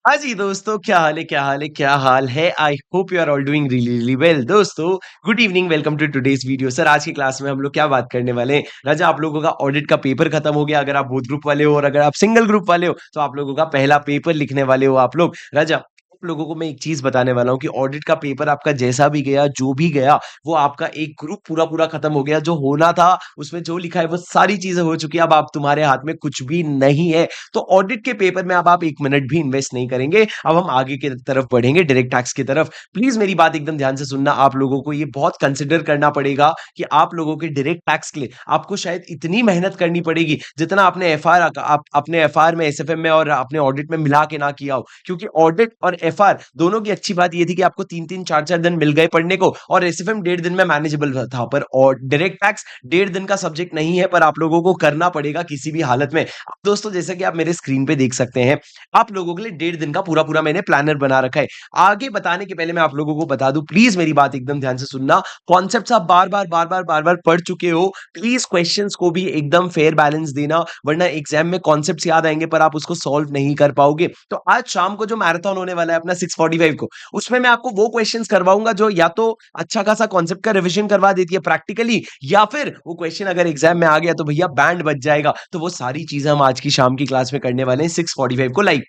हाँ जी दोस्तों, क्या हाल है क्या हाल है क्या हाल है। I hope you are all doing really really well. दोस्तों, good evening, welcome to today's video. Sir, आज की क्लास में हम लोग क्या बात करने वाले हैं। राजा, आप लोगों का ऑडिट का पेपर खत्म हो गया। अगर आप बोथ ग्रुप वाले हो और अगर आप सिंगल ग्रुप वाले हो तो आप लोगों का पहला पेपर लिखने वाले हो आप लोग। राजा, आप लोगों को मैं एक चीज बताने वाला हूँ कि ऑडिट का पेपर आपका जैसा भी गया, जो भी गया, वो आपका एक ग्रुप पूरा पूरा खत्म हो गया। जो होना था उसमें जो लिखा है वो सारी चीजें हो चुकी है। अब आप तुम्हारे हाथ में कुछ भी नहीं है। तो ऑडिट के पेपर में अब आप एक मिनट भी इन्वेस्ट नहीं करेंगे। अब हम आगे की तरफ बढ़ेंगे, डायरेक्ट टैक्स की तरफ। प्लीज मेरी बात एकदम ध्यान से सुनना। आप लोगों को ये बहुत कंसिडर करना पड़ेगा कि आप लोगों के डायरेक्ट टैक्स के लिए आपको शायद इतनी मेहनत करनी पड़ेगी जितना आपने एफआर आप अपने एफआर में, एसएफएम में और अपने ऑडिट में मिला के ना किया हो। क्योंकि ऑडिट और एफआर दोनों की अच्छी बात ये थी कि आपको 3-3 4-4 दिन मिल गए पढ़ने को और एसएफएम 1.5 दिन में मैनेजेबल था। पर और डायरेक्ट टैक्स 1.5 दिन का सब्जेक्ट नहीं है, पर आप लोगों को करना पड़ेगा किसी भी हालत में। अब दोस्तों, जैसा कि आप मेरे स्क्रीन पे देख सकते हैं, आप लोगों के लिए 1.5 दिन का पूरा पूरा मैंने प्लानर बना रखा है। आगे बताने के पहले मैं आप लोगों को बता दूं, प्लीज मेरी बात एकदम ध्यान से सुनना। कॉन्सेप्ट्स आप बार बार पढ़ चुके हो। प्लीज क्वेश्चंस को भी एकदम फेयर बैलेंस देना, वरना एग्जाम में कॉन्सेप्ट्स याद आएंगे पर आप उसको सॉल्व नहीं कर पाओगे। तो आज शाम को जो मैराथन होने वाला है अपना 6:45 को, उसमें मैं आपको वो क्वेश्चंस करवाऊंगा जो या तो अच्छा खासा कॉन्सेप्ट का रिवीजन करवा देती है प्रैक्टिकली, या फिर वो क्वेश्चन अगर एग्जाम में आ गया तो भैया बैंड बज जाएगा। तो वो सारी चीजें हम आज की शाम की क्लास में करने वाले हैं 6:45 को लाइव।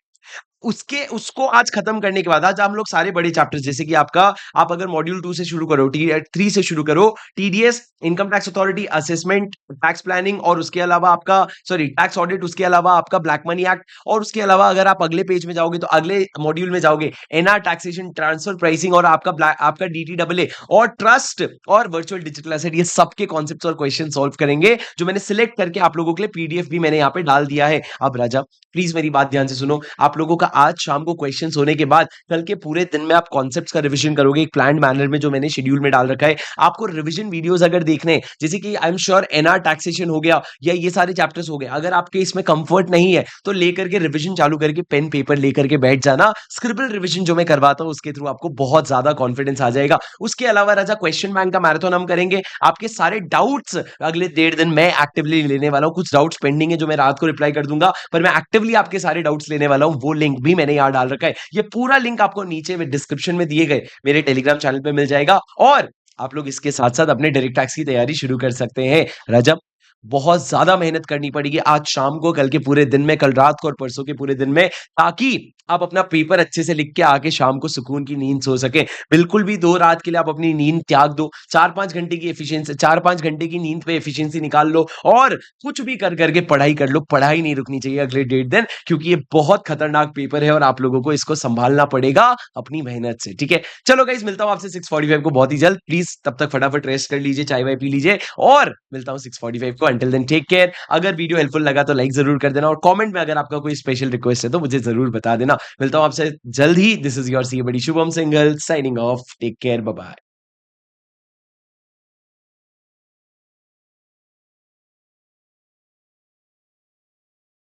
उसके उसको आज खत्म करने के बाद आज हम लोग सारे बड़े चैप्टर्स, जैसे कि आपका, आप अगर मॉड्यूल 2 से शुरू करो, टी 3 से शुरू करो, TDS, income tax authority, assessment, tax planning, और उसके अलावा आपका सॉरी टैक्स ऑडिट, उसके अलावा आपका ब्लैक मनी एक्ट, और उसके अलावा अगर आप अगले पेज में जाओगे तो अगले मॉड्यूल में जाओगे, एनआर, टैक्सेशन, ट्रांसफर प्राइसिंग, और आपका डीटीडब्ल्यूए और ट्रस्ट और वर्चुअल डिजिटल एसेट, ये सबके कॉन्सेप्ट्स और क्वेश्चन सॉल्व करेंगे, जो मैंने सिलेक्ट करके आप लोगों के लिए पीडीएफ भी मैंने यहाँ पे डाल दिया है। अब राजा, प्लीज मेरी बात ध्यान से सुनो। आप लोगों का आज शाम को क्वेश्चंस होने के बाद कल के पूरे दिन में आप कॉन्सेप्ट्स का रिवीजन करोगे एक प्लान्ड मैनर में, जो मैंने शेड्यूल में डाल रखा है। आपको रिवीजन वीडियोस अगर देखने हैं, जैसे कि I am sure NR taxation हो गया या ये सारे चैप्टर्स हो गए, अगर आपके इसमें कंफर्ट नहीं है तो लेकर के रिवीजन चालू करके पेन पेपर लेकर के बैठ जाना। स्क्रिबल रिवीजन जो मैं करवाता हूं उसके थ्रू आपको बहुत ज्यादा कॉन्फिडेंस आ जाएगा। उसके अलावा राजा, क्वेश्चन बैंक का मैराथन हम करेंगे। आपके सारे डाउट्स अगले 1.5 दिन मैं एक्टिवली लेने वाला हूं। कुछ डाउट्स पेंडिंग है जो मैं रात को रिप्लाई कर दूंगा, पर मैं एक्टिवली आपके सारे डाउट्स लेने वाला हूं। वो लिंक भी मैंने यहां डाल रखा है। ये पूरा लिंक आपको नीचे में डिस्क्रिप्शन में दिए गए मेरे टेलीग्राम चैनल पे मिल जाएगा। और आप लोग इसके साथ साथ अपने डायरेक्ट टैक्स की तैयारी शुरू कर सकते हैं। रजब, बहुत ज्यादा मेहनत करनी पड़ेगी आज शाम को, कल के पूरे दिन में, कल रात को और परसों के पूरे दिन में, ताकि आप अपना पेपर अच्छे से लिख के आके शाम को सुकून की नींद सो सके। बिल्कुल भी दो रात के लिए आप अपनी नींद त्याग दो। 4-5 घंटे की एफिशिएंसी, 4-5 घंटे की नींद पे एफिशिएंसी निकाल लो और कुछ भी कर करके पढ़ाई कर लो। पढ़ाई नहीं रुकनी चाहिए अगले 1.5 दिन, क्योंकि ये बहुत खतरनाक पेपर है और आप लोगों को इसको संभालना पड़ेगा अपनी मेहनत से। ठीक है, चलो गाइस, मिलता हूं आपसे 6:45 को बहुत ही जल्द। प्लीज तब तक फटाफट रेस्ट कर लीजिए, चाय वाय पी लीजिए, और मिलता हूं 6:45 को। Until then take care. अगर वीडियो हेल्पफुल लगा तो लाइक जरूर कर देना, और कमेंट में अगर आपका कोई स्पेशल रिक्वेस्ट है तो मुझे जरूर बता देना। मिलता हूं आपसे जल्द ही। This is your C buddy Shubham Singhal signing off. Take care, bye bye.